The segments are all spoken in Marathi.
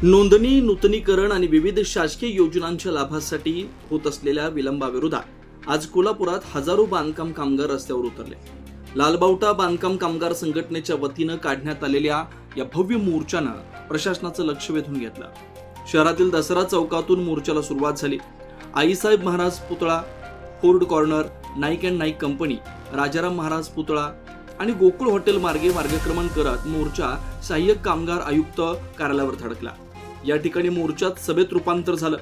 नोंदणी, नूतनीकरण आणि विविध शासकीय योजनांच्या लाभासाठी होत असलेल्या विलंबाविरोधात आज कोल्हापुरात हजारो बांधकाम कामगार रस्त्यावर उतरले. लालबावटा बांधकाम कामगार संघटनेच्या वतीनं काढण्यात आलेल्या या भव्य मोर्चानं प्रशासनाचं लक्ष वेधून घेतलं. शहरातील दसरा चौकातून मोर्चाला सुरुवात झाली. आईसाहेब महाराज पुतळा, Ford corner, Naik and Naik company, Rajaram Maharaj पुतळा आणि गोकुळ हॉटेल मार्गे मार्गक्रमण करत मोर्चा सहाय्यक कामगार आयुक्त कार्यालयावर धडकला. या ठिकाणी मोर्चात सभेत रूपांतर झालं.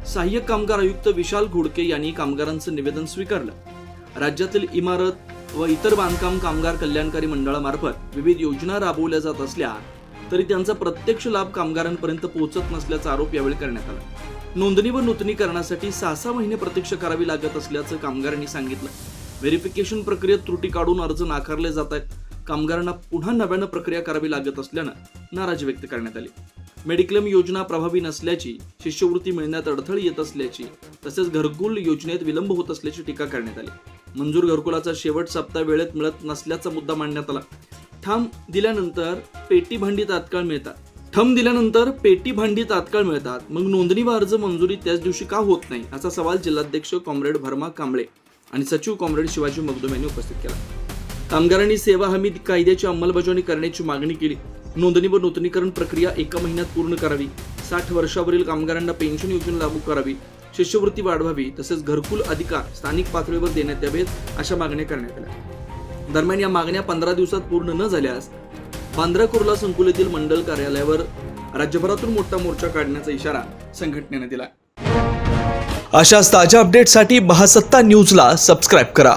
सहाय्यक कामगार आयुक्त विशाल घोडके यांनी कामगारांचं निवेदन स्वीकारलं. राज्यातील इमारत व इतर बांधकाम कामगार कल्याणकारी मंडळामार्फत विविध योजना राबवल्या जात असल्या तरी त्यांचा प्रत्यक्ष लाभ कामगारांपर्यंत पोहोचत नसल्याचा आरोप यावेळी करण्यात आला. नोंदणी व नूतनीकरणासाठी 6 महिने प्रतीक्षा करावी लागत असल्याचं कामगारांनी सांगितलं. व्हेरिफिकेशन प्रक्रियेत त्रुटी काढून अर्ज नाकारले जात आहेत. कामगारांना पुन्हा नव्यानं प्रक्रिया करावी लागत असल्यानं नाराजी व्यक्त करण्यात आली. मेडिक्लेम योजना प्रभावी नसल्याची, शिष्यवृत्ती मिळण्यात अडथळे येत असल्याची, तसेच घरकुल योजनेत विलंब होत असल्याची टीका करण्यात आली. मंजूर घरकुलाचा शेवट सप्ताह वेळेत मिळत नसल्याचा मुद्दा मांडण्यात आला. ठम दिल्यानंतर पेटी भांडी तात्काळ मिळतात, मग नोंदणी व अर्ज मंजुरी त्याच दिवशी का होत नाही, असा सवाल जिल्हाध्यक्ष कॉम्रेड भरमा कांबळे आणि सचिव कॉम्रेड शिवाजी मगदुम यांनी उपस्थित केला. कामगारांनी सेवा हमी कायद्याची अंमलबजावणी करण्याची मागणी केली. नोंदणी व नूतनीकरण प्रक्रिया 1 महिन्यात पूर्ण करावी. 60 वर्षावरील कामगारांना पेन्शन योजना लागू करावी. शिष्यवृत्ती वाढवावी. तसेच घरकुल अधिकार स्थानिक पातळीवर देण्यात यावेत, अशा मागण्या करण्यात आल्या. दरम्यान या मागण्या 15 दिवसात पूर्ण न झाल्यास बांद्रा कुर्ला संकुलातील मंडल कार्यालयावर राज्यभरातून मोठा मोर्चा काढण्याचा इशारा संघटनेने दिला. अशाच ताज्या अपडेटसाठी महासत्ता न्यूजला सबस्क्राईब करा.